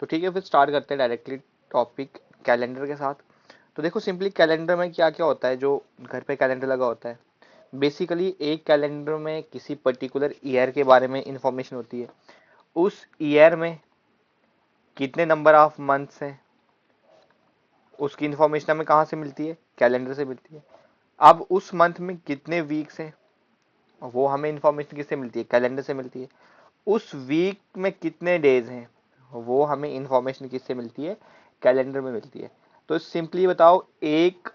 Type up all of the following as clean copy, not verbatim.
तो ठीक है, फिर स्टार्ट करते हैं डायरेक्टली टॉपिक कैलेंडर के साथ। तो देखो सिंपली कैलेंडर में क्या क्या होता है, जो घर पे कैलेंडर लगा होता है, बेसिकली एक कैलेंडर में किसी पर्टिकुलर ईयर के बारे में इंफॉर्मेशन होती है। उस ईयर में कितने नंबर ऑफ मंथ्स हैं, उसकी इंफॉर्मेशन हमें कहाँ से मिलती है, कैलेंडर से मिलती है। अब उस मंथ में कितने वीक्स हैं, वो हमें इंफॉर्मेशन किससे मिलती है, कैलेंडर से मिलती है। उस वीक में कितने डेज हैं, वो हमें इंफॉर्मेशन किससे मिलती है, कैलेंडर में मिलती है। तो सिंपली बताओ, एक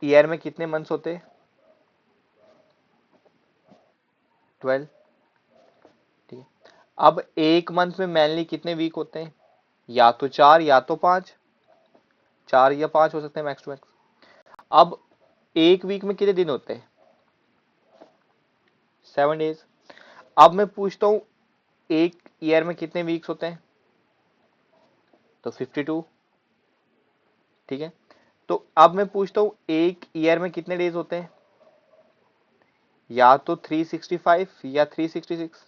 ईयर में कितने मंथ्स होते हैं, 12। ठीक है, अब एक मंथ में मेनली कितने वीक होते हैं, या तो 4 या तो 5, 4 या 5 हो सकते हैं मैक्स टू मैक्स। अब एक वीक में कितने दिन होते हैं, 7 डेज। अब मैं पूछता हूँ एक ईयर में कितने वीक्स होते हैं, तो 52। ठीक है, तो अब मैं पूछता हूँ एक ईयर में कितने डेज होते हैं, या तो 365 या 366।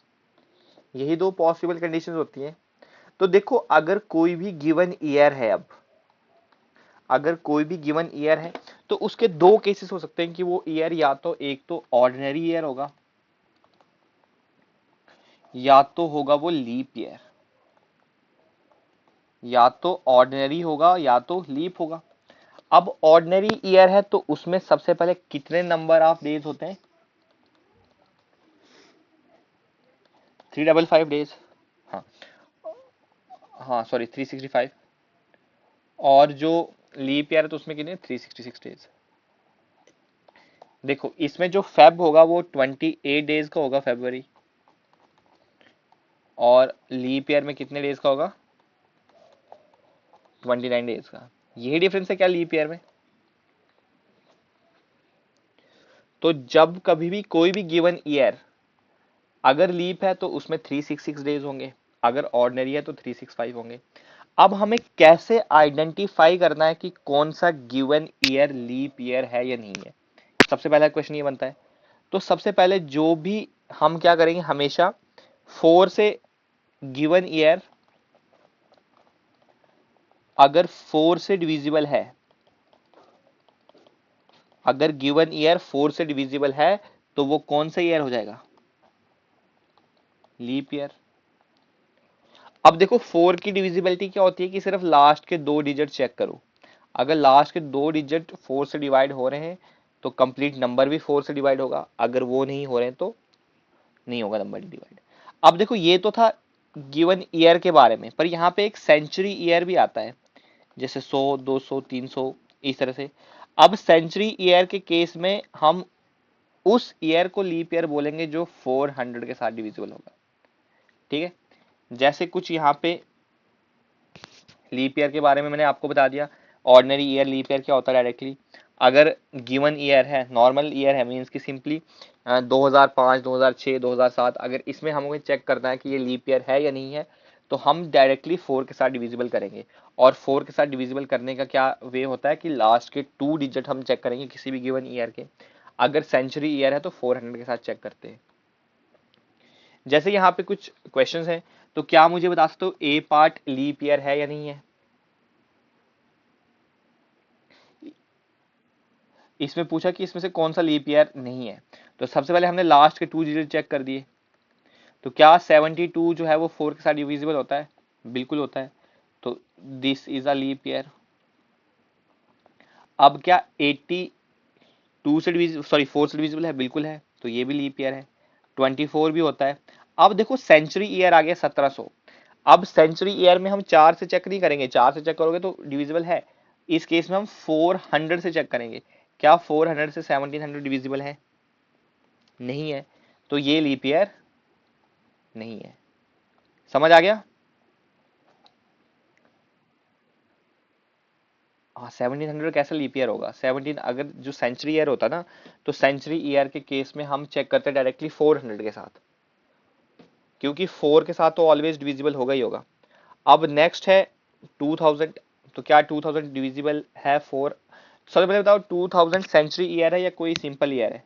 यही दो पॉसिबल कंडीशंस होती हैं। तो देखो, अगर कोई भी गिवन ईयर है, अब अगर कोई भी गिवन ईयर है, तो उसके दो केसेस हो सकते हैं कि वो ईयर या तो एक तो ऑर्डिनरी ईयर होगा, या तो होगा वो लीप ईयर। या तो ऑर्डिनरी होगा या तो लीप होगा। अब ऑर्डिनरी ईयर है तो उसमें सबसे पहले कितने नंबर ऑफ डेज होते हैं, 355 डेज। हाँ, हाँ सॉरी 365। और जो लीप ईयर है तो उसमें कितने, 366 डेज। देखो इसमें जो फेब होगा वो 28 डेज का होगा, फरवरी। और लीप ईयर में कितने डेज का होगा, 29 डेज का। यही डिफरेंस है क्या लीप ईयर में। तो जब कभी भी कोई भी गिवन ईयर अगर लीप है तो उसमें 366 डेज होंगे, अगर ऑर्डिनरी है तो 365 होंगे। अब हमें कैसे आइडेंटिफाई करना है कि कौन सा गिवन ईयर लीप ईयर है या नहीं है, सबसे पहला क्वेश्चन ये बनता है। तो सबसे पहले जो भी हम क्या करेंगे, हमेशा 4 से गिवन ईयर अगर 4 से डिविजिबल है, अगर गिवन ईयर 4 से डिविजिबल है तो वो कौन सा ईयर हो जाएगा, लीप ईयर। अब देखो 4 की डिविजिबिलिटी क्या होती है कि सिर्फ लास्ट के दो डिजिट चेक करो। अगर लास्ट के दो डिजिट 4 से डिवाइड हो रहे हैं तो कंप्लीट नंबर भी 4 से डिवाइड होगा, अगर वो नहीं हो रहे हैं तो नहीं होगा नंबर डिवाइड। अब देखो ये तो था गिवन ईयर के बारे में, पर यहाँ पे एक सेंचुरी ईयर भी आता है, जैसे 100, 200, 300, इस तरह से। अब सेंचुरी ईयर के केस में हम उस ईयर को लीप ईयर बोलेंगे जो 400 के साथ डिविजिबल होगा। ठीक है, जैसे कुछ यहाँ पे लीप ईयर के बारे में मैंने आपको बता दिया। ऑर्डिनरी ईयर, लीप ईयर क्या होता है डायरेक्टली, अगर गिवन ईयर है, नॉर्मल ईयर है, मीन्स की सिंपली 2005, 2006, 2007, अगर इसमें हमें चेक करना है कि ये लीप ईयर है या नहीं है, तो हम डायरेक्टली 4 के साथ डिविजिबल करेंगे। और 4 के साथ डिविजिबल करने का क्या वे होता है कि लास्ट के 2 डिजिट हम चेक करेंगे किसी भी गिवन ईयर के। अगर सेंचुरी ईयर है तो 400 के साथ चेक करते हैं। जैसे यहाँ पे कुछ क्वेश्चंस हैं, तो क्या मुझे बता सकते हो ए पार्ट लीप ईयर है या नहीं है। इसमें पूछा कि इसमें से कौन सा लीप ईयर नहीं है, तो सबसे पहले हमने लास्ट के 2 डिजिट चेक कर दिए। तो क्या 72 जो है वो 4 के साथ डिविजिबल होता है, बिल्कुल होता है, तो this is a leap year. अब क्या 82 से डिविजिबल, सॉरी 4 से डिविजिबल है, बिल्कुल है, तो ये भी लीप ईयर है। 24 भी होता है। अब देखो सेंचुरी ईयर आ गया 1700। अब सेंचुरी ईयर में हम 4 से चेक नहीं करेंगे, 4 से चेक करोगे तो डिविजिबल है। इस केस में हम 400 से चेक करेंगे, क्या 400 से 1700 डिविजिबल है, नहीं है, तो ये लीप ईयर नहीं है। समझ आ गया। हाँ, 1700 कैसे लीप ईयर होगा, 17 अगर जो सेंचुरी ईयर होता ना, तो सेंचुरी ईयर के केस में हम चेक करते डायरेक्टली 400 के साथ, क्योंकि 4 के साथ तो ऑलवेज डिविजिबल होगा ही होगा। अब नेक्स्ट है 2000। तो क्या 2000 डिविजिबल है 4। सबसे पहले बताओ 2000 सेंचुरी ईयर है या कोई सिंपल ईयर है।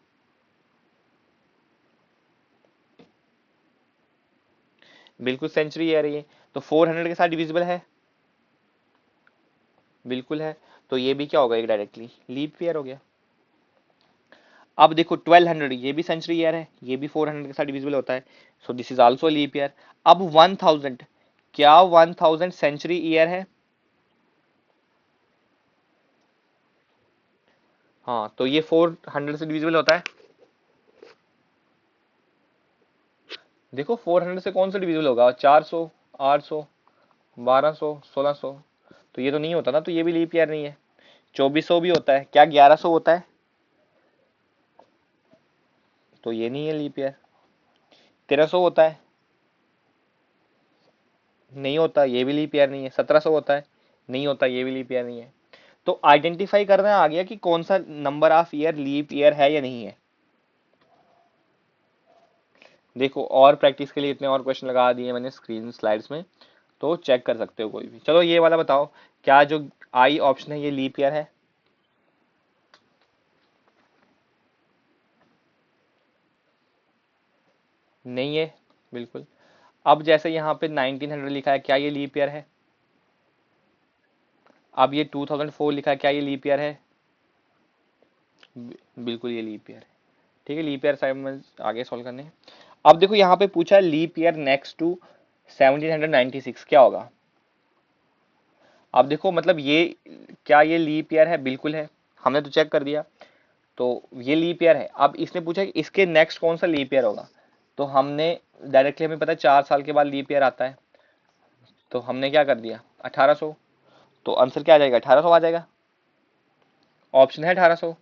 बिल्कुल सेंचुरी ईयर है ये, तो 400 के साथ डिविजिबल है, बिल्कुल है। तो ये भी क्या होगा, एक डायरेक्टली लीप ईयर हो गया। अब देखो 1200 ये भी सेंचुरी ईयर है, ये भी 400 के साथ डिविजिबल होता है, so this is also leap year. अब 1000, क्या 1000 सेंचुरी ईयर है? हाँ, तो ये 400 से डिविजिबल होता है। देखो 400 से कौन सा डिविजिबल होगा, 400, 800, 1200, 1600, तो ये तो नहीं होता ना, तो ये भी लीप ईयर नहीं है। 2400 भी होता है, क्या 1100 होता है? तो ये नहीं है लीप ईयर। 1300 होता है, नहीं होता, ये भी लीप ईयर नहीं है। 1700 होता है, नहीं होता, ये भी लीप ईयर नहीं है। तो आइडेंटिफाई करना आ गया कि कौन सा number of year leap year है या नहीं है। देखो और प्रैक्टिस के लिए इतने और क्वेश्चन लगा दिए मैंने स्क्रीन स्लाइड्स में, तो चेक कर सकते हो कोई भी। चलो ये वाला बताओ, क्या जो आई ऑप्शन है ये लीप ईयर है? नहीं है, बिल्कुल। अब जैसे यहाँ पे 1900 लिखा है, क्या ये लीप ईयर है? अब ये 2004 लिखा है, क्या ये लीप ईयर है? बिल्कुल ये लीप ईयर है। ठीक है, लीप ईयर असाइनमेंट आगे सॉल्व करने हैं। अब देखो यहाँ पे पूछा है लीप ईयर नेक्स्ट टू 1796 क्या होगा? अब देखो मतलब ये, क्या ये लीप ईयर है? बिल्कुल है, हमने तो चेक कर दिया, तो ये लीप ईयर है। अब इसने पूछा कि इसके नेक्स्ट कौन सा लीप ईयर होगा, तो हमने डायरेक्टली, हमें पता है 4 साल के बाद लीप ईयर आता है, तो हमने क्या कर दिया 1800, तो आंसर क्या आ जाएगा 1800 आ जाएगा। ऑप्शन है 1800।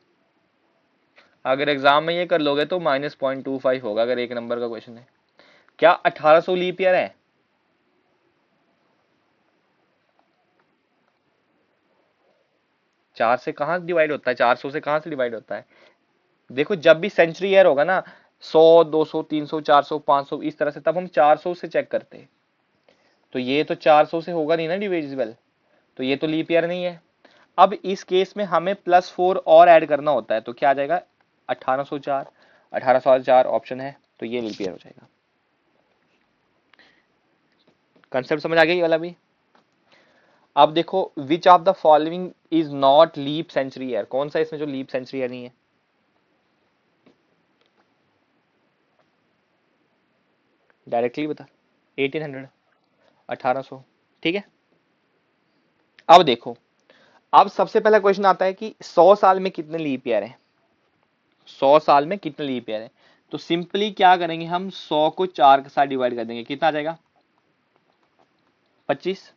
अगर एग्जाम में ये कर लोगे तो -0.25 होगा, अगर एक नंबर का क्वेश्चन है। क्या 1800 लीप ईयर है? चार से कहाँ डिवाइड होता है, 400 से कहाँ से डिवाइड होता है? देखो जब भी सेंचुरी ईयर होगा ना, 100, 200, 300, 400, 500 इस तरह से, तब हम 400 से चेक करते हैं। तो ये तो 400 से होगा नहीं ना डिविजिबल, तो ये तो लीप ईयर नहीं है। अब इस केस में हमें +4 और ऐड करना होता है, तो क्या आ जाएगा 1804। 1804 ऑप्शन है, तो ये लीप ईयर हो जाएगा। कंसेप्ट समझ आ गया ये वाला भी? अब देखो which of the following is not leap century year, कौन सा इसमें जो लीप सेंचुरी ईयर नहीं है? डायरेक्टली बता। 1800, 1800, ठीक है। अब देखो, अब सबसे पहला क्वेश्चन आता है कि 100 साल में कितने लीप ईयर है? 100 साल में कितने लीप ईयर है? तो सिंपली क्या करेंगे हम, 100 को 4 के साथ डिवाइड कर देंगे, कितना आ जाएगा 25।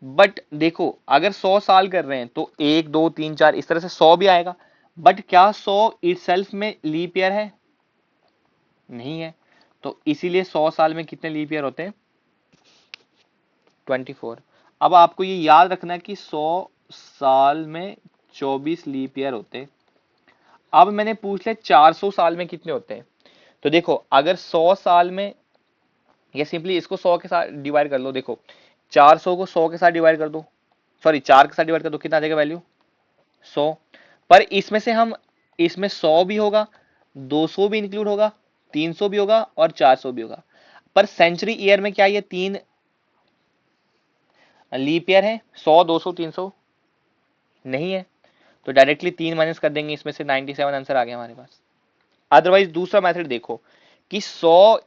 बट देखो अगर 100 साल कर रहे हैं तो 1, 2, 3, 4 इस तरह से 100 भी आएगा। बट क्या 100 इटसेल्फ में लीप ईयर है? नहीं है। तो इसीलिए 100 साल में कितने लीप ईयर होते हैं 24। अब आपको ये याद रखना है कि 100 साल में 24 लीप ईयर होते हैं। अब मैंने पूछ लिया 400 साल में कितने होते हैं, तो देखो अगर 100 साल में, या सिंपली इसको 100 के साथ डिवाइड कर लो। देखो 400 को 100 के साथ डिवाइड कर दो, सॉरी 4 के साथ डिवाइड कर दो, कितना आ जाएगा वैल्यू 100। पर इसमें से हम, इसमें 100 भी होगा, 200 भी इंक्लूड होगा, 300 भी होगा और 400 भी होगा। पर सेंचुरी ईयर में क्या ये तीन लीप ईयर है? 100, 200, 300 नहीं है, तो डायरेक्टली 3 माइनस कर देंगे इसमें से, 97 आंसर आ गया हमारे पास। अदरवाइज दूसरा मेथड देखो कि 100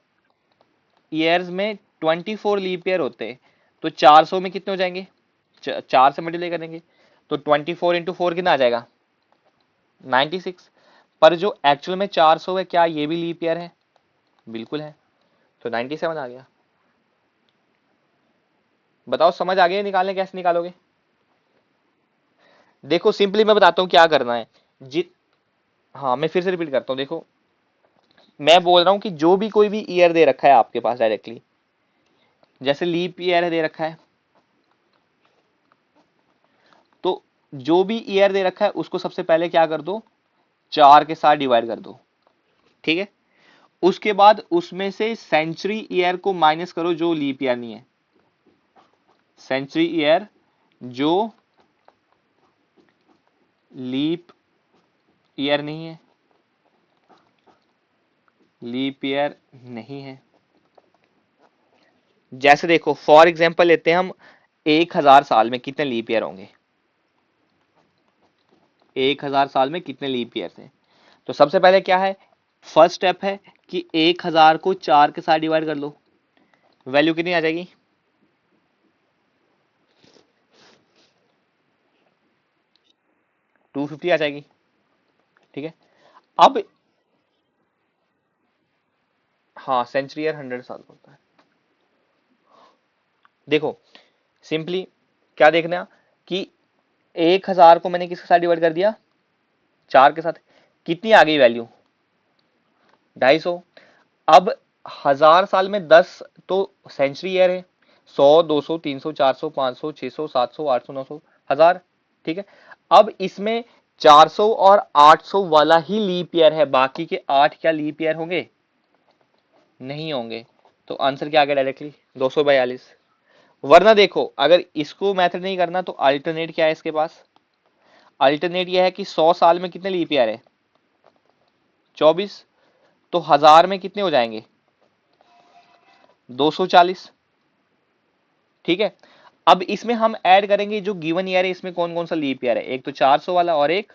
ईयर्स में 24 लीप ईयर होते हैं, तो 400 में कितने हो जाएंगे, 4 से मल्टीप्लाई करेंगे, तो 24 इंटू 4 कितना आ जाएगा 96। पर जो एक्चुअल में 400 है, क्या ये भी लीप ईयर है? बिल्कुल है, तो 97 आ गया। बताओ समझ आ गया, निकालने कैसे निकालोगे? देखो सिंपली मैं बताता हूँ क्या करना है। जित हाँ मैं फिर से रिपीट करता हूँ। देखो मैं बोल रहा हूँ कि जो भी कोई भी ईयर दे रखा है आपके पास डायरेक्टली, जैसे लीप ईयर दे रखा है, तो जो भी ईयर दे रखा है उसको सबसे पहले क्या कर दो 4 के साथ डिवाइड कर दो, ठीक है। उसके बाद उसमें से सेंचुरी ईयर को माइनस करो जो लीप ईयर नहीं है। सेंचुरी ईयर जो लीप ईयर नहीं है, लीप ईयर नहीं है। जैसे देखो फॉर एग्जांपल लेते हैं हम 1000 साल में कितने लीप ईयर होंगे? 1000 साल में कितने लीप ईयर थे? तो सबसे पहले क्या है, फर्स्ट स्टेप है कि 1000 को 4 के साथ डिवाइड कर लो। वैल्यू कितनी आ जाएगी? 250 आ जाएगी। ठीक है, अब हाँ, सेंचुरी ईयर 100 साल का होता है। देखो सिंपली क्या देखना कि 1000 को मैंने किसके साथ डिवाइड कर दिया? 4 के साथ। कितनी आ गई वैल्यू? 250। अब 1000 साल में 10 तो सेंचुरी ईयर है। 100, 200, 300, 400, 500, 600, 700, 800, 900, 1000। ठीक है, अब इसमें 400 और 800 वाला ही लीप ईयर है, बाकी के 8 क्या लीप ईयर होंगे? नहीं होंगे। तो आंसर क्या आ गया डायरेक्टली? 242। वरना देखो, अगर इसको मेथड नहीं करना तो अल्टरनेट क्या है इसके पास? अल्टरनेट यह है कि 100 साल में कितने लीप ईयर है? 24। तो 1000 में कितने हो जाएंगे? 240। ठीक है, अब इसमें हम ऐड करेंगे जो गिवन ईयर है, इसमें कौन कौन सा लीप ईयर है? एक तो 400 वाला और एक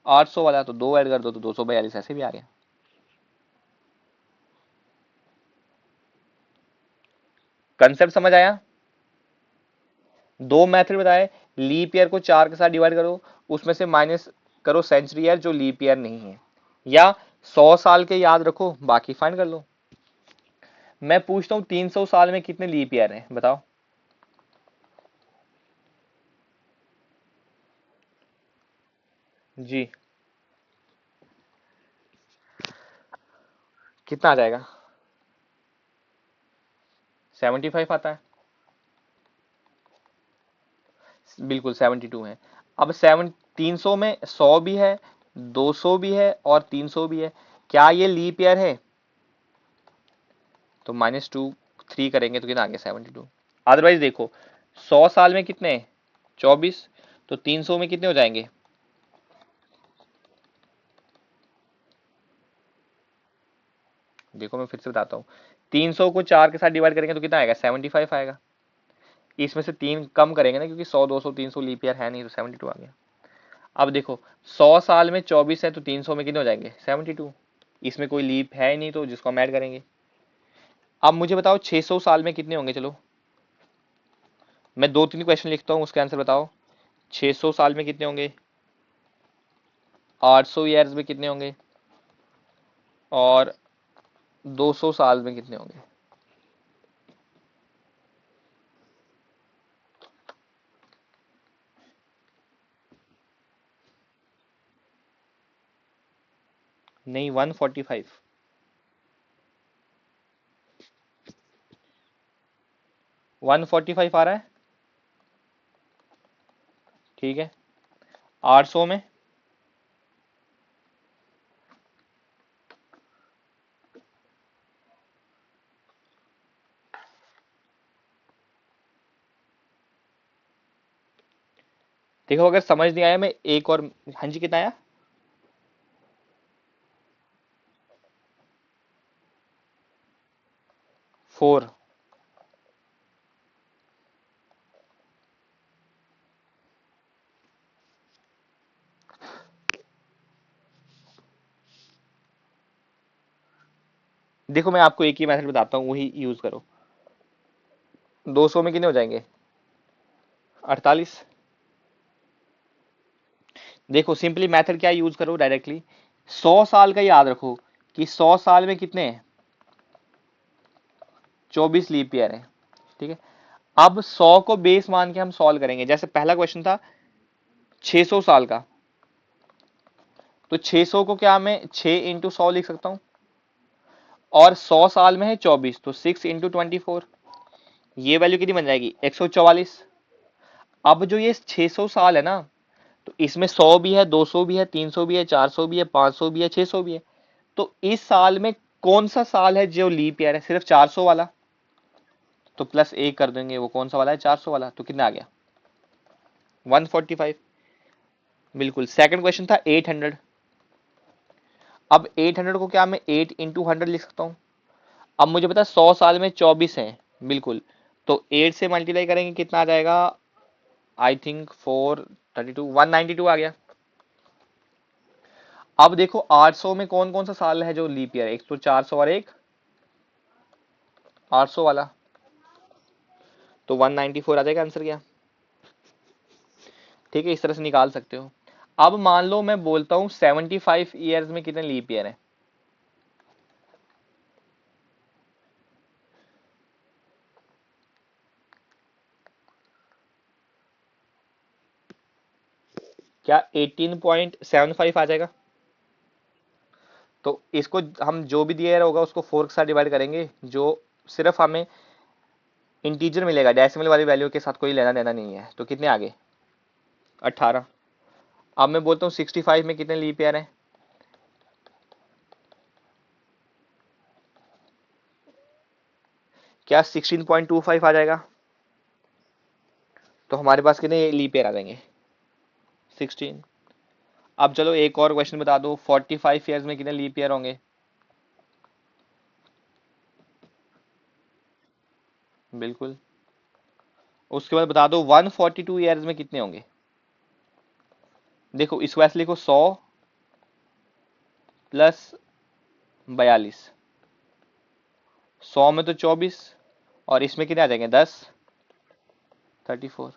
800 वाला, तो दो ऐड कर दो तो 242 ऐसे भी आ गया। कंसेप्ट समझ आया? दो मेथड बताए, लीप ईयर को 4 के साथ डिवाइड करो, उसमें से माइनस करो सेंचुरी ईयर जो लीप ईयर नहीं है, या 100 साल के याद रखो बाकी फाइंड कर लो। मैं पूछता हूं 300 साल में कितने लीप ईयर हैं, बताओ। जी, कितना आ जाएगा? 75 आता है। बिल्कुल 72 है। अब 300 में 100 भी है, 200 भी है और 300 भी है। क्या ये लीप ईयर है? तो -2 3 करेंगे तो कितना आ गया? 72। अदरवाइज देखो, 100 साल में कितने? 24। तो 300 में कितने हो जाएंगे? देखो मैं फिर से बताता हूँ, 300 को 4 के साथ डिवाइड करेंगे तो कितना आएगा? 75 आएगा। इसमें से 3 कम करेंगे ना, क्योंकि 100, 200, 300 लीप ईयर है नहीं, तो 72 आ गया। अब देखो 100 साल में 24 है, तो 300 में कितने हो जाएंगे? 72। इसमें कोई लीप है ही नहीं, तो जिसको हम ऐड करेंगे। अब मुझे बताओ 600 साल में कितने होंगे? चलो मैं 2-3 क्वेश्चन लिखता हूँ, उसके आंसर बताओ। 600 साल में कितने होंगे? 800 ईयर्स में कितने होंगे? और 200 साल में कितने होंगे? नहीं, 145। 145 आ रहा है। ठीक है, 800 में? देखो अगर समझ नहीं आया मैं एक और, हाँ जी कितना आया? 4। देखो मैं आपको एक ही मेथड बताता हूँ, वही यूज करो। 200 में कितने हो जाएंगे? 48। देखो सिंपली मेथड क्या यूज करो डायरेक्टली, 100 साल का याद रखो कि 100 साल में कितने हैं? 24 लीप ईयर है। ठीक है, अब 100 को बेस मान के हम सॉल्व करेंगे। जैसे पहला क्वेश्चन था 600 साल का, तो 600 को क्या मैं 6 इंटू 100 लिख सकता हूं, और 100 साल में है 24, तो 6 इंटू 24, ये वैल्यू कितनी बन जाएगी? 144। अब जो ये 600 साल है ना, तो इसमें 100 भी है, 200 भी है, 300 भी है, 400 भी है, 500 भी है, 600 भी है। तो इस साल में कौन सा साल है जो लीप ईयर है? सिर्फ 400 वाला। तो प्लस एक कर देंगे, वो कौन सा वाला है? 400 वाला। तो कितना आ गया? 145। बिल्कुल। सेकंड क्वेश्चन था 800। अब 800 को क्या मैं 8 इंटू 100 लिख सकता हूं? अब मुझे पता है 100 साल में 24 है। बिल्कुल, तो 8 से मल्टीप्लाई करेंगे कितना आ जाएगा, आई थिंक 432, 192 आ गया। अब देखो 800 में कौन कौन सा साल है जो लीप ईयर है, एक तो 400 और एक 800 वाला, तो 194 आ जाएगा आंसर क्या। ठीक है, इस तरह से निकाल सकते हो। अब मान लो मैं बोलता हूं 75 ईयर्स में कितने लीप ईयर है। क्या 18.75 आ जाएगा। तो इसको हम जो भी दिया होगा उसको 4 के साथ डिवाइड करेंगे, जो सिर्फ हमें इंटीजर मिलेगा, डेसिमल वाली वैल्यू के साथ कोई लेना देना नहीं है। तो कितने आगे, 18। अब मैं बोलता हूँ 65 में कितने लीप ईयर है। क्या 16.25 आ जाएगा। तो हमारे पास कितने लीप ईयर आ जाएंगे, 16। अब चलो एक और क्वेश्चन बता दो, 45 ईयर्स में कितने लीप ईयर होंगे। बिल्कुल। उसके बाद बता दो 142 ईयर्स में कितने होंगे। देखो इस वैसे लिखो 100 प्लस 42, 100 में तो 24 और इसमें कितने आ जाएंगे 10, 34।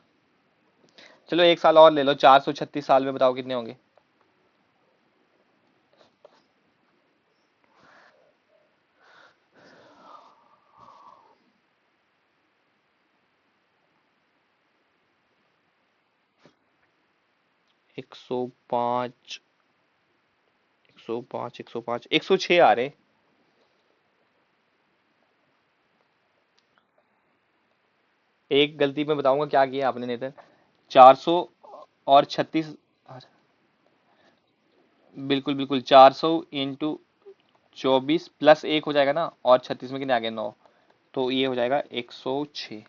चलो एक साल और ले लो, 436 साल में बताओ कितने होंगे। एक सौ पाँच, 105, 105, 106 आ रहे। एक गलती मैं बताऊंगा क्या किया आपने नेतन, 400 और 36, बिल्कुल बिल्कुल 400 इंटू 24 प्लस एक हो जाएगा ना, और 36 में कितने आ गए 9, तो ये हो जाएगा 106।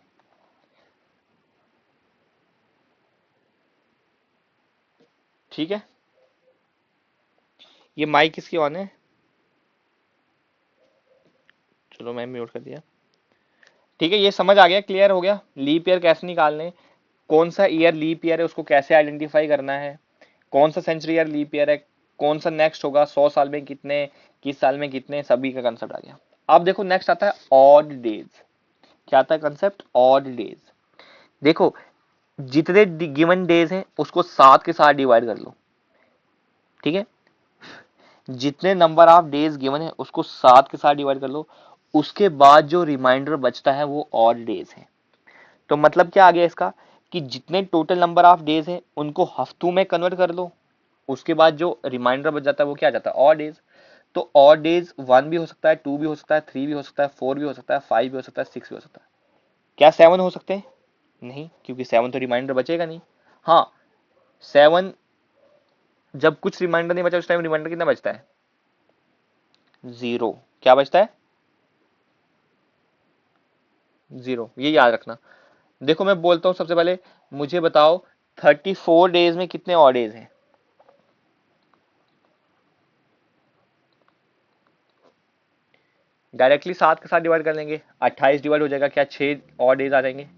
ठीक है। ये माइक किसकी ऑन है, चलो मैं म्यूट कर दिया। ठीक है, ये समझ आ गया, क्लियर हो गया लीप ईयर कैसे निकालने, कौन सा ईयर लीप ईयर है उसको कैसे आइडेंटिफाई करना है, कौन सा सेंचुरी ईयर लीप ईयर है, कौन सा नेक्स्ट होगा, 100 साल में कितने, किस साल में कितने, सभी का कंसेप्ट आ गया। अब देखो नेक्स्ट आता है ऑड डेज। क्या आता है कंसेप्ट, ऑड डेज। देखो जितने गिवन डेज हैं उसको 7 के साथ डिवाइड कर लो। ठीक है, जितने नंबर ऑफ डेज गिवन है उसको 7 के साथ डिवाइड कर लो, उसके बाद जो रिमाइंडर बचता है वो ऑड डेज है। तो मतलब क्या आ गया इसका, कि जितने टोटल नंबर ऑफ डेज हैं उनको हफ्तों में कन्वर्ट कर लो, उसके बाद जो रिमाइंडर बच जाता है वो क्या आ जाता है, ऑड डेज। तो ऑड डेज 1 भी हो सकता है, 2 भी हो सकता है, 3 भी हो सकता है, 4 भी हो सकता है, 5 भी हो सकता है, 6 भी हो सकता है। क्या 7 हो सकते हैं, नहीं, क्योंकि 7 तो रिमाइंडर बचेगा नहीं। हाँ, 7 जब कुछ रिमाइंडर नहीं बचा उस टाइम रिमाइंडर कितना बचता है, 0। क्या बचता है, 0, ये याद रखना। देखो मैं बोलता हूं सबसे पहले, मुझे बताओ 34 डेज में कितने ऑड डेज हैं। डायरेक्टली 7 के साथ डिवाइड कर लेंगे, 28 डिवाइड हो जाएगा, क्या 6 ऑड डेज आ जाएंगे।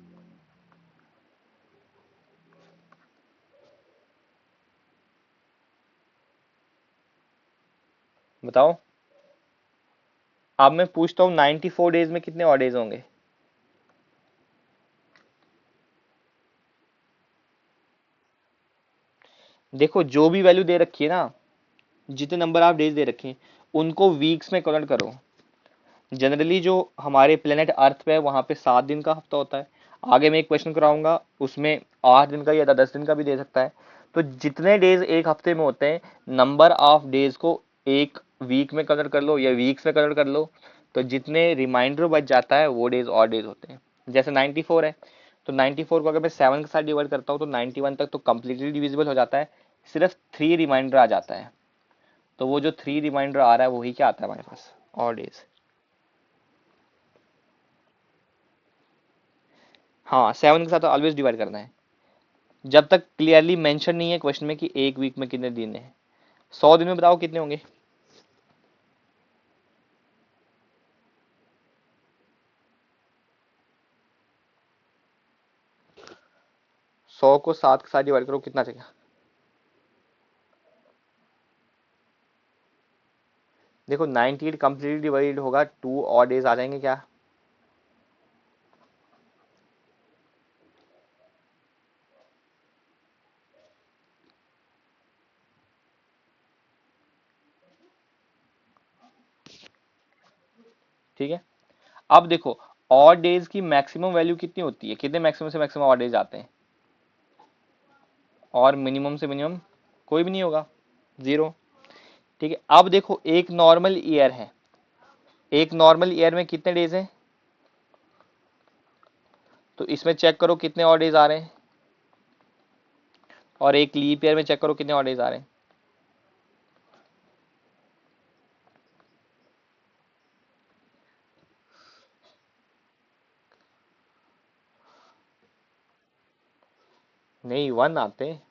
बताओ। अब मैं पूछता हूँ 94 डेज में कितने ऑड डेज होंगे। देखो जो भी वैल्यू दे रखी है ना, जितने नंबर ऑफ डेज दे रखे हैं उनको वीक्स में कन्वर्ट करो। जनरली जो हमारे प्लेनेट अर्थ पे है वहां पे 7 दिन का हफ्ता होता है। आगे मैं एक क्वेश्चन कराऊंगा उसमें 8 दिन का या 10 दिन का भी दे सकता है। तो जितने डेज एक हफ्ते में होते हैं, नंबर ऑफ डेज को एक वीक में कन्वर्ट कर लो या वीक्स में कन्वर्ट कर लो, तो जितने रिमाइंडर बच जाता है वो डेज और डेज होते हैं। जैसे 94 है, तो 94 को अगर मैं 7 के साथ डिवाइड करता हूँ तो 91 तक तो कंप्लीटली डिविजिबल हो जाता है, सिर्फ 3 रिमाइंडर आ जाता है। तो वो जो 3 रिमाइंडर आ रहा है वही क्या आता है हमारे पास, और डेज। हाँ, 7 के साथ तो ऑलवेज डिवाइड करना है, जब तक क्लियरली मेंशन नहीं है क्वेश्चन में कि एक वीक में कितने दिन है। 100 दिन में बताओ कितने होंगे। 100 को 7 के साथ डिवाइड करो, कितना चाहिए? देखो 98 कंप्लीटली डिवाइड होगा, 2 और डेज आ जाएंगे क्या? ठीक है। अब देखो ऑड डेज की मैक्सिमम वैल्यू कितनी होती है, कितने मैक्सिमम से मैक्सिमम ऑड डेज आते हैं, और मिनिमम से मिनिमम कोई भी नहीं होगा, 0। ठीक है। अब देखो एक नॉर्मल ईयर है, एक नॉर्मल ईयर में कितने डेज हैं, तो इसमें चेक करो कितने ऑड डेज आ रहे हैं, और एक लीप ईयर में चेक करो कितने ऑड डेज आ रहे हैं। नहीं, 1 आते हैं,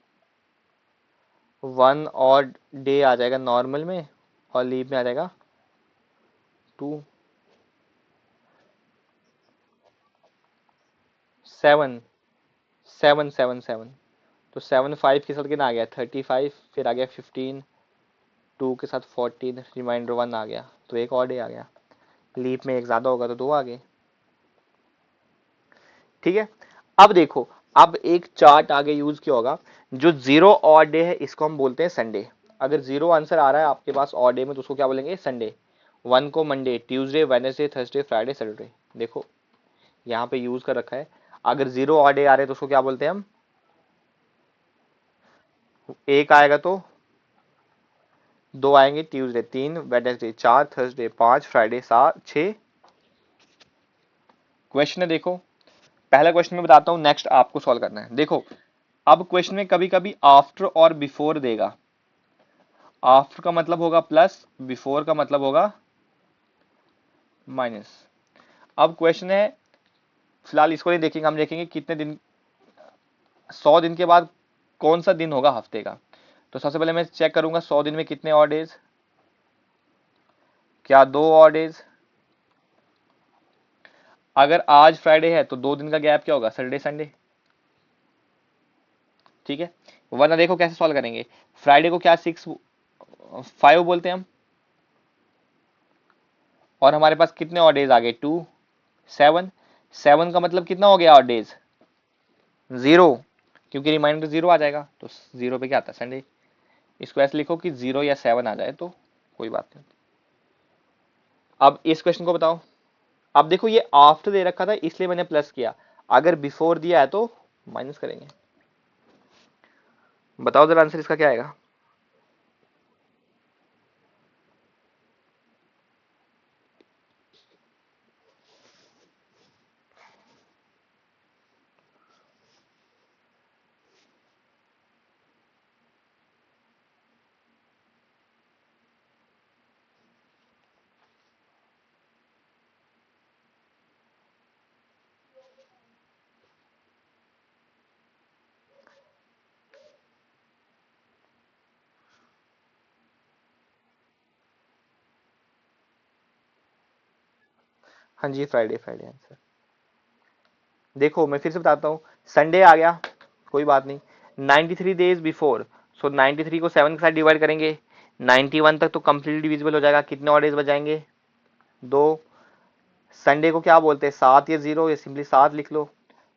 1 ऑड डे आ जाएगा नॉर्मल में, और लीप में आ जाएगा 2। 7, 7 तो 7 5 के साथ कितना आ गया, 35, फिर आ गया 15, 2 के साथ 14, रिमाइंडर 1 आ गया, तो एक और डे आ गया। लीप में एक ज्यादा होगा तो 2 आ गए। ठीक है। अब देखो, अब एक चार्ट आगे यूज किया होगा, जो 0 ऑड डे है इसको हम बोलते हैं संडे। अगर 0 आंसर आ रहा है आपके पास ऑड डे में, तो उसको क्या बोलेंगे, संडे। 1 को Monday, Tuesday, Wednesday, Thursday, Friday, Saturday. देखो यहाँ पे यूज कर रखा है। अगर 0 ऑड डे आ रहे हैं तो उसको क्या बोलते हैं हम, एक आएगा तो 2 आएंगे, Tuesday 3, Wednesday 4, Thursday 5, Friday 7, 6। Question है देखो, पहला क्वेश्चन मैं बताता हूँ, नेक्स्ट आपको सॉल्व करना है। देखो अब क्वेश्चन में कभी कभी आफ्टर और बिफोर देगा। आफ्टर का मतलब होगा प्लस, बिफोर का मतलब होगा माइनस। अब क्वेश्चन है, फिलहाल इसको नहीं देखेंगे, हम देखेंगे कितने दिन, 100 दिन के बाद कौन सा दिन होगा हफ्ते का। तो सबसे पहले मैं चेक करूंगा 100 दिन में कितने और डेज, क्या 2 और डेज। अगर आज फ्राइडे है तो 2 दिन का गैप क्या होगा, सैटरडे संडे। ठीक है। वरना देखो कैसे सॉल्व करेंगे, फ्राइडे को क्या 5 बोलते हैं हम, और हमारे पास कितने और डेज आ गए, 2, 7। 7 का मतलब कितना हो गया और डेज, 0, क्योंकि रिमाइंडर 0 आ जाएगा, तो 0 पे क्या आता है, संडे। इसको ऐसे लिखो कि 0 या 7 आ जाए तो कोई बात नहीं। अब इस क्वेश्चन को बताओ। अब देखो ये आफ्टर दे रखा था इसलिए मैंने प्लस किया, अगर बिफोर दिया है तो माइनस करेंगे। बताओ जरा आंसर इसका क्या आएगा। हाँ जी, फ्राइडे, फ्राइडे आंसर। देखो मैं फिर से बताता हूँ, संडे आ गया, कोई बात नहीं, 93 डेज बिफोर, सो 93 को 7 के साथ डिवाइड करेंगे, 91 तक तो कंप्लीटली डिविजिबल हो जाएगा, कितने और डेज बचाएंगे, 2। संडे को क्या बोलते हैं, 7 या 0, या सिंपली 7 लिख लो,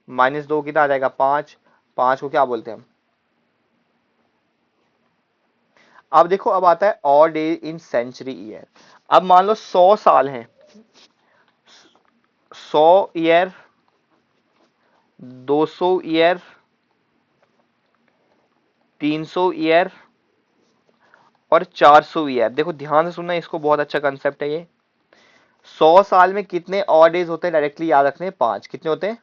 -2 कितना आ जाएगा, 5। 5 को क्या बोलते हैं हम। अब देखो अब आता है odd day in century year. अब मान लो 100 साल है, 100 ईयर, 200 ईयर, 300 ईयर, और 400 ईयर। देखो ध्यान से सुनना, इसको बहुत अच्छा कंसेप्ट है ये। 100 साल में कितने ऑड डेज होते हैं, डायरेक्टली याद रखने, 5। कितने होते हैं,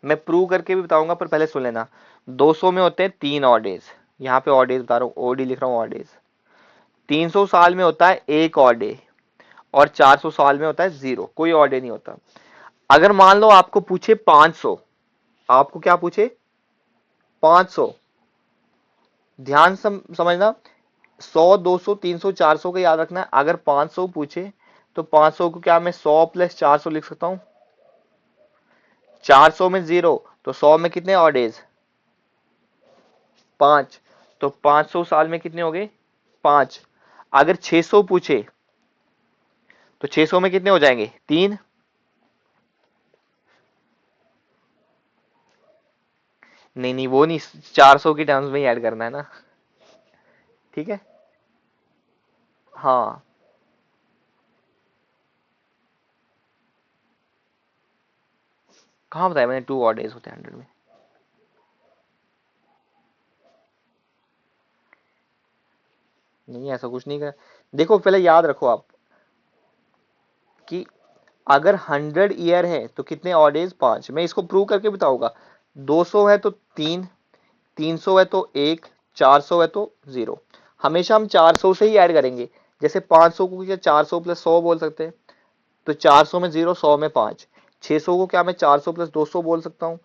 मैं प्रूव करके भी बताऊंगा, पर पहले सुन लेना। 200 में होते हैं 3 ऑड डेज, यहाँ पे ऑड डेज बता रहा हूँ, ओडी लिख रहा हूँ ऑड डेज। 300 साल में होता है 1 ऑड डे, और 400 साल में होता है 0, कोई ऑड डे नहीं होता। अगर मान लो आपको पूछे 500, आपको क्या पूछे, 500, ध्यान समझना, 100, 200, 300, 400 का याद रखना है। अगर 500 पूछे तो 500 को क्या मैं 100 + 400 लिख सकता हूं, 400 में 0, तो 100 में कितने ऑड डेज? 5। तो 500 साल में कितने हो गए? 5। अगर 600 पूछे तो 600 में कितने हो जाएंगे? 3। नहीं नहीं, वो नहीं, 400 की टर्म्स में ही ऐड करना है ना। ठीक है। हाँ, कहाँ बताया मैंने 2 ऑड डेज होते हैं 100 में? नहीं, ऐसा कुछ नहीं कर। देखो पहले याद रखो आप कि अगर 100 ईयर है तो कितने ऑड डेज? 5। मैं इसको प्रूव करके बताऊंगा। 200 है तो 3, 300 है तो 1, 400 है तो 0। हमेशा हम 400 से ही ऐड करेंगे। जैसे 500 को क्या 400 प्लस 100 बोल सकते हैं? तो 400 में 0, 100 में 5। 600 को क्या मैं 400 प्लस 200 बोल सकता हूँ?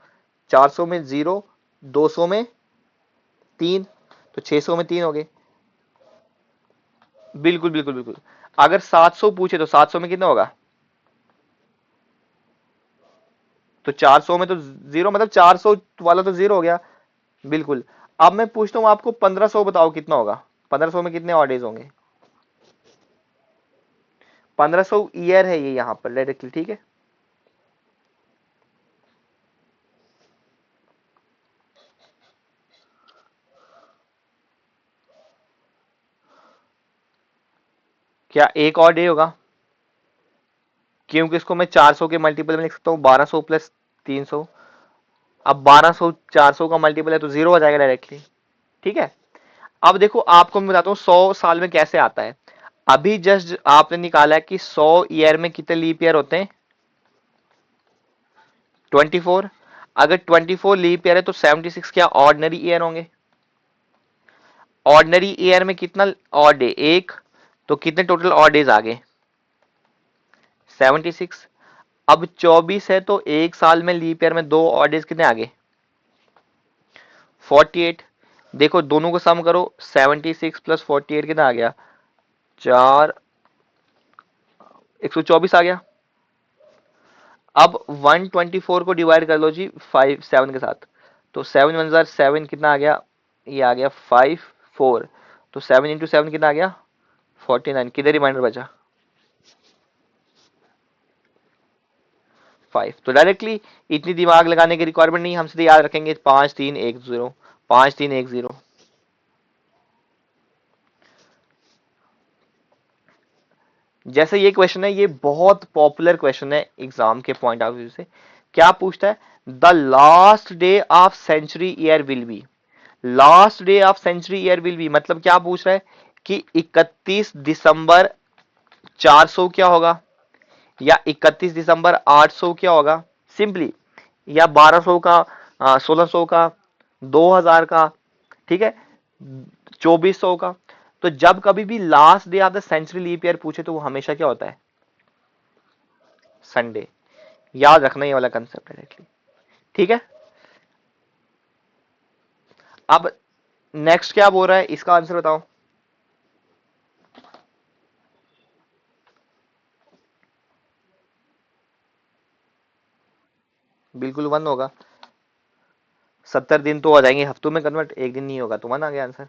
400 में 0, 200 में 3। तो 600 में 3 हो गए। बिल्कुल बिल्कुल बिल्कुल। अगर 700 पूछे तो 700 में कितना होगा? तो 400 में तो 0, मतलब 400 वाला तो 0 हो गया। बिल्कुल। अब मैं पूछता हूँ आपको 1500, बताओ कितना होगा? 1500 में कितने ऑड डेज होंगे? 1500 ईयर है ये यहाँ पर डायरेक्टली, ठीक है। क्या एक और डे होगा? क्योंकि इसको मैं 400 के मल्टीपल में लिख सकता हूँ, 1200 प्लस 300। अब 1200 400 का मल्टीपल है तो 0 आ जाएगा डायरेक्टली। ठीक है। अब देखो आपको मैं बताता हूँ 100 साल में कैसे आता है। अभी जस्ट आपने निकाला है कि 100 ईयर में कितने लीप ईयर होते हैं? 24। अगर 24 लीप ईयर है तो 76 क्या ऑर्डिनरी ईयर होंगे? ऑर्डिनरी ईयर में कितना ऑड डे? एक। तो कितने टोटल ऑड डेज आ गए? 76। अब 24 है तो एक साल में लीप ईयर में दो ऑड डेज कितने आ गए? 48। देखो दोनों को सम करो, 76 प्लस 48 कितना आ गया? 4, 124 आ गया। अब 124 को डिवाइड कर लो जी 7 के साथ। तो 7 × 1 = 7 कितना आ गया? ये आ गया 5 4। तो 7 × 7 कितना आ गया? 49। किधर रिमाइंडर बचा? 5। तो डायरेक्टली इतनी दिमाग लगाने की रिक्वायरमेंट नहीं, हम सीधे याद रखेंगे 5310। 5310। जैसे ये क्वेश्चन है, ये बहुत पॉपुलर क्वेश्चन है एग्जाम के पॉइंट ऑफ व्यू से। क्या पूछता है? The last day of century year will be. Last day of century year will be मतलब क्या पूछ रहा है कि 31 दिसंबर 400 क्या होगा, या 31 दिसंबर 800 क्या होगा सिंपली, या 1200 का, 1600 का, 2000 का, ठीक है, 2400 का। तो जब कभी भी last day of the century leap year पूछे तो वो हमेशा क्या होता है? संडे। याद रखना ये वाला कंसेप्ट डायरेक्टली। ठीक है। अब नेक्स्ट क्या बोल रहा है, इसका आंसर बताओ। बिल्कुल 1 होगा। 70 दिन तो आ जाएंगे हफ्तों में कन्वर्ट, एक दिन नहीं होगा, तो 1 आ गया आंसर।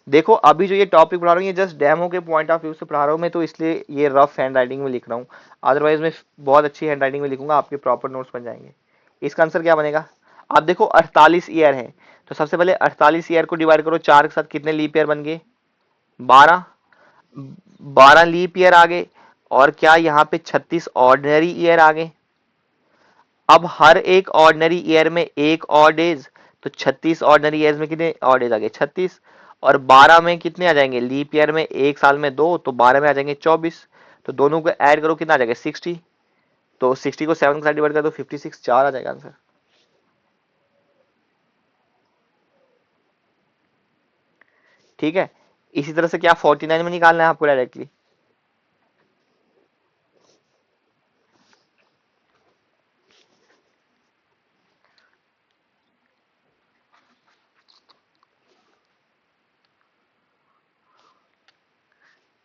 देखो अभी जो ये टॉपिक पढ़ा रहा हूँ ये जस्ट डेमो के पॉइंट ऑफ व्यू से पढ़ा रहा हूँ मैं, तो इसलिए ये रफ हैंड राइटिंग में लिख रहा हूँ। अदरवाइज मैं बहुत अच्छी हैंड राइटिंग में लिखूंगा, आपके प्रॉपर नोट्स बन जाएंगे। इसका आंसर क्या बनेगा? आप देखो 48 ईयर है, तो सबसे पहले 48 ईयर को डिवाइड करो 4 के साथ, कितने लीप ईयर बन गए? 12। 12 लीप ईयर आ गए। और क्या यहाँ पे 36 ऑर्डिनरी ईयर आ गए? अब हर एक ऑर्डिनरी ईयर में एक ऑड डेज, तो 36 ऑर्डिनरी ईयर्स में कितने ऑड डेज आ गए? 36। और 12 में कितने आ जाएंगे? लीप ईयर में एक साल में दो, तो 12 में आ जाएंगे 24। तो दोनों को ऐड करो कितना आ जाएगा? 60। तो 60 को 7 के साथ डिवाइड कर दो, 56, 4 आ जाएगा आंसर। ठीक है। इसी तरह से क्या 49 में निकालना है आपको डायरेक्टली?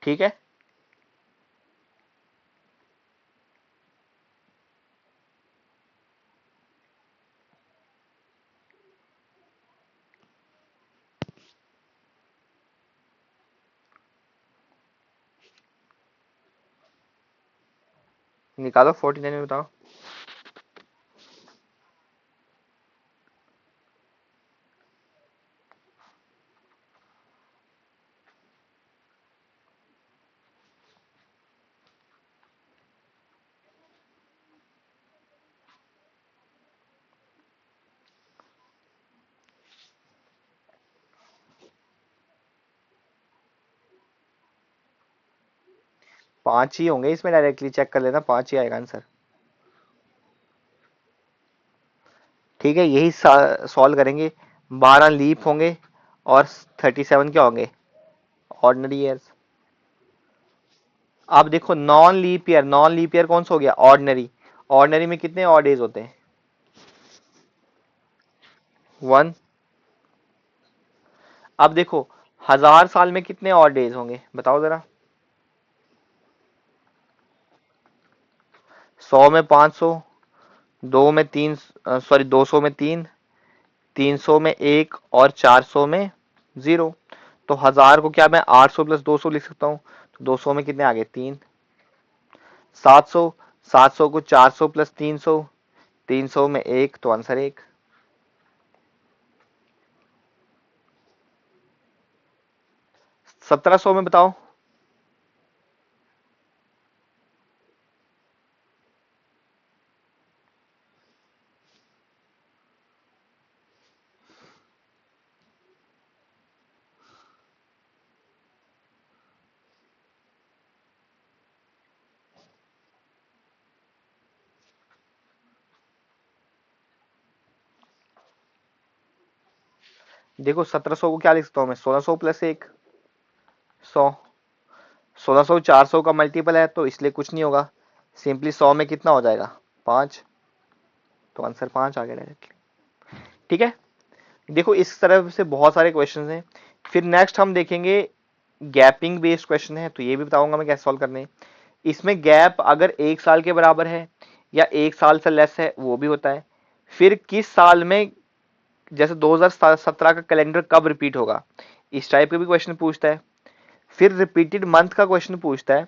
ठीक है। निकालो 49 में बताओ। 5 ही होंगे इसमें, डायरेक्टली चेक कर लेना, 5 ही आएगा आंसर। ठीक है, यही सॉल्व करेंगे। 12 लीप होंगे और 37 क्या होंगे, ऑर्डिनरी ईयर्स। अब देखो non leap year, non leap year कौन सा हो गया, ऑर्डिनरी। ऑर्डिनरी में कितने ऑड डेज होते हैं, 1। अब देखो 1000 साल में कितने ऑड डेज होंगे बताओ जरा। 100 में 500, 2 में 3, सॉरी 200 में 3, 300 में 1 और 400 में 0। तो 1000 को क्या मैं 800 प्लस 200 लिख सकता हूँ, तो 200 में कितने आ गए 3। 700, 700 को 400 प्लस 300, 300 में 1, तो आंसर 1। सत्रह सौ में बताओ। देखो 1700 को क्या लिख सकता हूँ मैं, 1600 प्लस 1, 100। 1600 400 का मल्टीपल है तो इसलिए कुछ नहीं होगा, सिंपली 100 में कितना हो जाएगा 5, तो आंसर 5 आ गया डायरेक्टली। ठीक है, देखो इस तरह से बहुत सारे क्वेश्चन हैं। फिर नेक्स्ट हम देखेंगे गैपिंग बेस्ड क्वेश्चन है, तो ये भी बताऊंगा मैं कैसे सॉल्व करने हैं। इसमें गैप अगर 1 साल के बराबर है या 1 साल से लेस है वो भी होता है। फिर किस साल में, जैसे 2017 का कैलेंडर कब रिपीट होगा, इस टाइप के भी क्वेश्चन पूछता है। फिर रिपीटेड मंथ का क्वेश्चन पूछता है,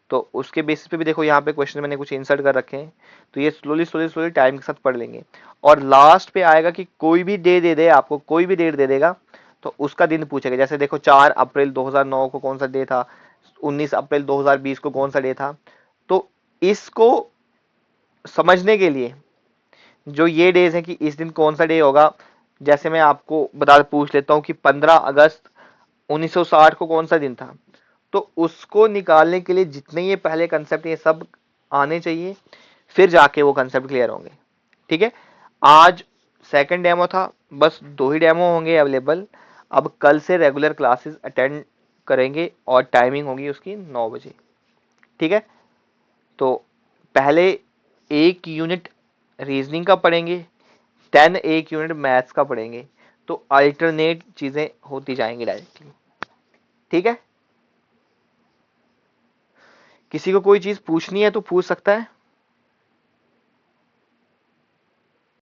तो उसके बेसिस पे भी देखो यहाँ पे क्वेश्चन मैंने कुछ इंसर्ट कर रखे हैं, तो ये स्लोली स्लोली स्लोली टाइम के साथ पढ़ लेंगे। और लास्ट पे आएगा कि कोई भी डे दे दे आपको, कोई भी डेट दे देगा तो उसका दिन पूछेगा। जैसे देखो 4 अप्रैल 2009 को कौन सा डे था, 19 अप्रैल 2020 को कौन सा डे था। तो इसको समझने के लिए जो ये डेज है कि इस दिन कौन सा डे होगा, जैसे मैं आपको बता पूछ लेता हूँ कि 15 अगस्त 1960 को कौन सा दिन था, तो उसको निकालने के लिए जितने ये पहले कंसेप्ट ये सब आने चाहिए, फिर जाके वो कंसेप्ट क्लियर होंगे। ठीक है, आज सेकंड डेमो था, बस 2 ही डेमो होंगे अवेलेबल। अब कल से रेगुलर क्लासेस अटेंड करेंगे और टाइमिंग होगी उसकी 9 बजे। ठीक है, तो पहले 1 यूनिट रीजनिंग का पढ़ेंगे, 1 यूनिट मैथ्स का पढ़ेंगे, तो अल्टरनेट चीजें होती जाएंगी डायरेक्टली। ठीक है, किसी को कोई चीज पूछनी है तो पूछ सकता है।